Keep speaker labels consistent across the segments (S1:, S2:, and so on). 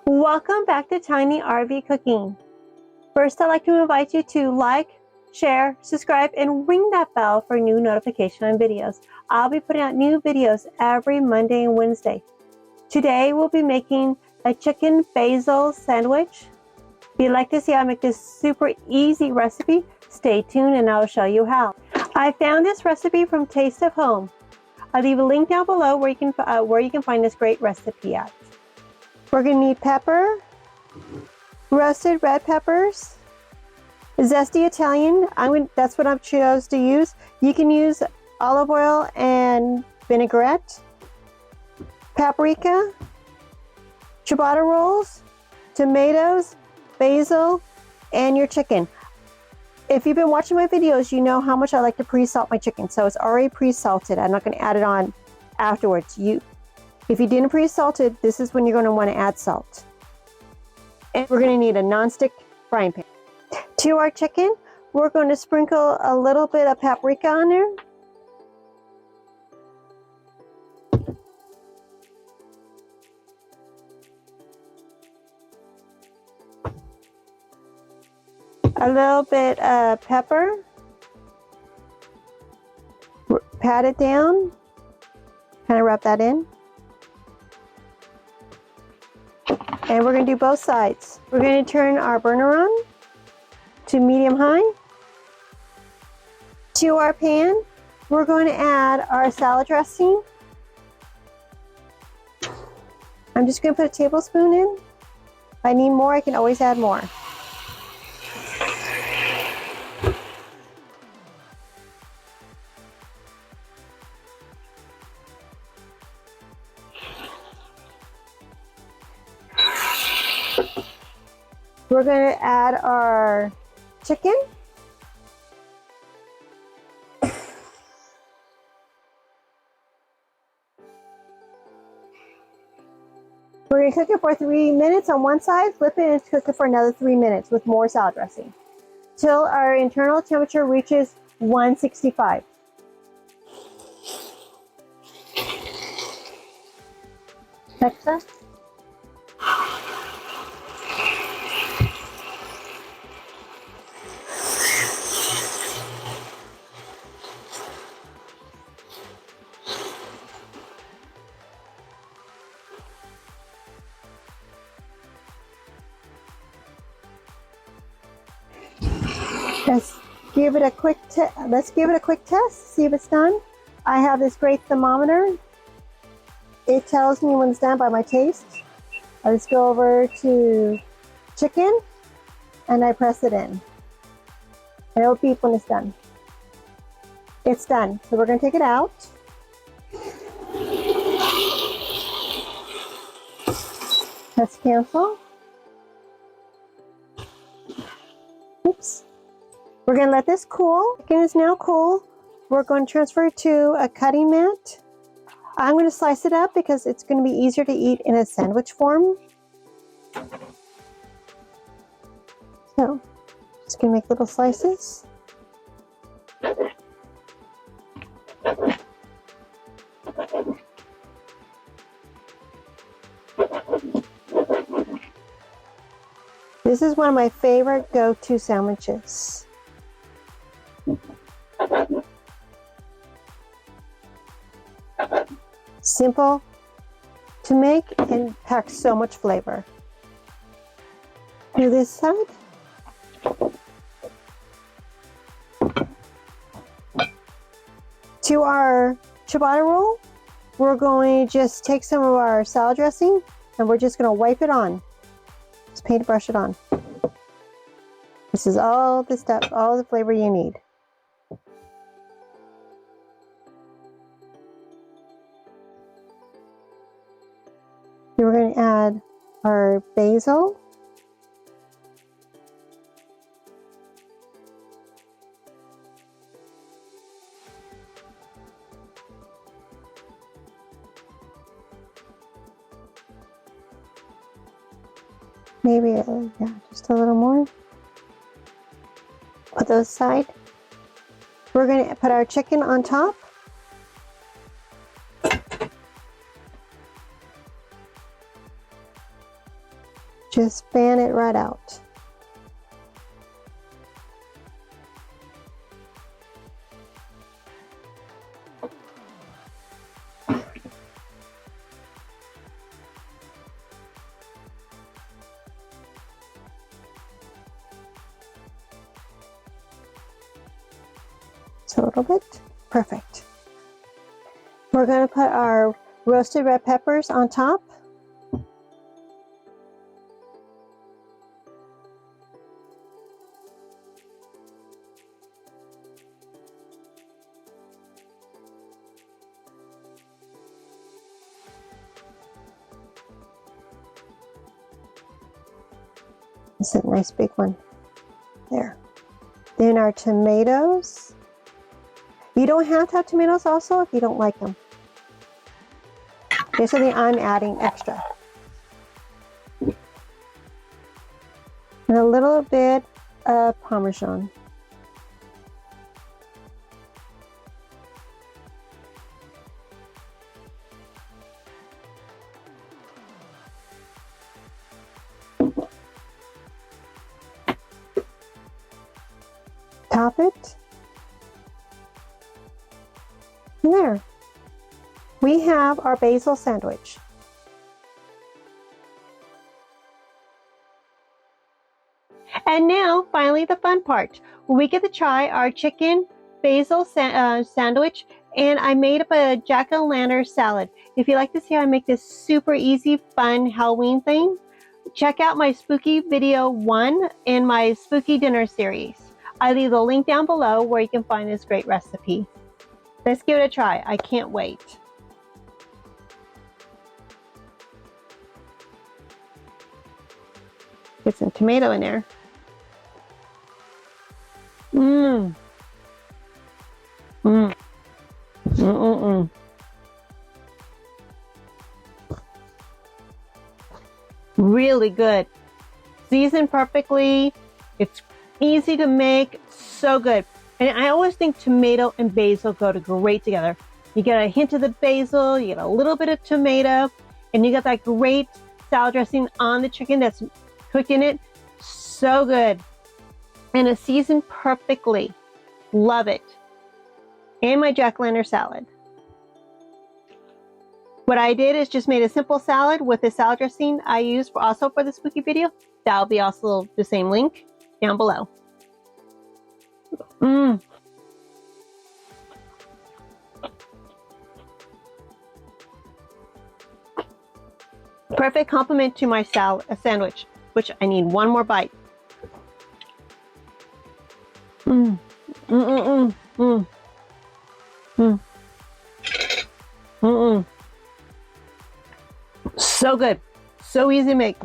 S1: Welcome back to Tiny RV Cooking. First, I'd like to invite you to like, share, subscribe, and ring that bell for new notification on videos. I'll be putting out new videos every Monday and Wednesday. Today, we'll be making a chicken basil sandwich. If you'd like to see how I make this super easy recipe, stay tuned and I'll show you how. I found this recipe from Taste of Home. I'll leave a link down below where you can find this great recipe at. We're going to need pepper, roasted red peppers, zesty Italian. That's what I've chose to use. You can use olive oil and vinaigrette, paprika, ciabatta rolls, tomatoes, basil, and your chicken. If you've been watching my videos, you know how much I like to pre-salt my chicken. So it's already pre-salted. I'm not going to add it on afterwards. If you didn't pre-salt it, this is when you're going to want to add salt. And we're going to need a non-stick frying pan. To our chicken, we're going to sprinkle a little bit of paprika on there. A little bit of pepper. Pat it down. Kind of rub that in. And we're going to do both sides. We're going to turn our burner on to medium-high. To our pan, we're going to add our salad dressing. I'm just going to put a tablespoon in. If I need more, I can always add more. We're going to add our chicken. We're going to cook it for 3 minutes on one side, flip it and cook it for another 3 minutes with more salad dressing till our internal temperature reaches 165. Extra. Let's give it a quick test, see if it's done. I have this great thermometer. It tells me when it's done by my taste. Let's go over to chicken and I press it in. And it'll beep when it's done. It's done. So we're going to take it out. Let's cancel. Oops. We're going to let this cool. Chicken is now cool. We're going to transfer it to a cutting mat. I'm going to slice it up because it's going to be easier to eat in a sandwich form. So, just going to make little slices. This is one of my favorite go-to sandwiches. Simple to make and packs so much flavor. Do this side. To our ciabatta roll, we're going to just take some of our salad dressing and we're just going to wipe it on. Just paintbrush it on. This is all the stuff, all the flavor you need. Then we're going to add our basil. Maybe, yeah, just a little more. Put those aside. We're going to put our chicken on top. Just fan it right out. Just a little bit. Perfect. We're going to put our roasted red peppers on top. It's a nice big one. There. Then our tomatoes. You don't have to have tomatoes also if you don't like them. Okay, so then I'm adding extra. And a little bit of Parmesan. Top it. And there. We have our basil sandwich. And now, finally, the fun part. We get to try our chicken basil sandwich, and I made up a jack-o'-lantern salad. If you'd like to see how I make this super easy, fun Halloween thing, check out my spooky video 1 in my spooky dinner series. I leave the link down below where you can find this great recipe. Let's give it a try. I can't wait. Get some tomato in there. Mmm. Mmm. Mmm. Really good. Seasoned perfectly. It's easy to make. So good. And I always think tomato and basil go great together. You get a hint of the basil, you get a little bit of tomato, and you got that great salad dressing on the chicken that's cooked in it. So good. And it's seasoned perfectly. Love it. And my jack-o'-lantern salad. What I did is just made a simple salad with the salad dressing I used also for the spooky video. That'll be also the same link down below. Mmm. Perfect complement to my sandwich, which I need one more bite. Mmm. Mmm. Mmm. Mmm. Mmm. So good. So easy to make.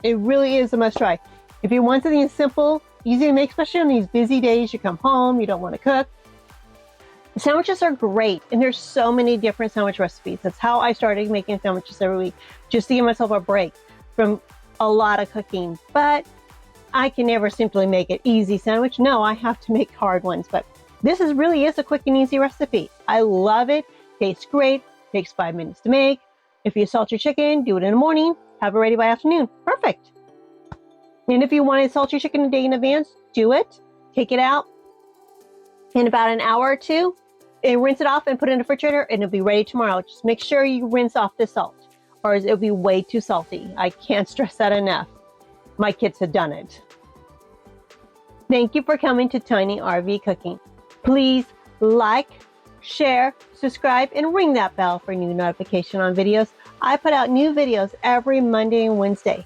S1: It really is a must try. If you want something simple, easy to make, especially on these busy days, you come home, you don't want to cook. Sandwiches are great, and there's so many different sandwich recipes. That's how I started making sandwiches every week, just to give myself a break from a lot of cooking. But I can never simply make an easy sandwich. No, I have to make hard ones. But this really is a quick and easy recipe. I love it. Tastes great. Takes 5 minutes to make. If you salt your chicken, do it in the morning. Have it ready by afternoon. Perfect. And if you want to salt your chicken a day in advance, do it. Take it out in about an hour or two and rinse it off and put it in the refrigerator, and it'll be ready tomorrow. Just make sure you rinse off the salt, or it'll be way too salty. I can't stress that enough. My kids have done it. Thank you for coming to Tiny RV Cooking. Please like, share, subscribe, and ring that bell for new notification on videos. I put out new videos every Monday and Wednesday.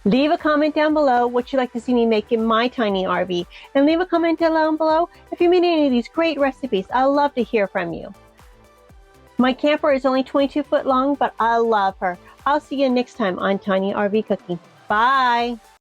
S1: Leave a comment down below what you'd like to see me make in my tiny RV. And leave a comment down below if you made any of these great recipes. I love to hear from you. My camper is only 22 foot long, but I love her. I'll see you next time on Tiny RV Cooking. Bye.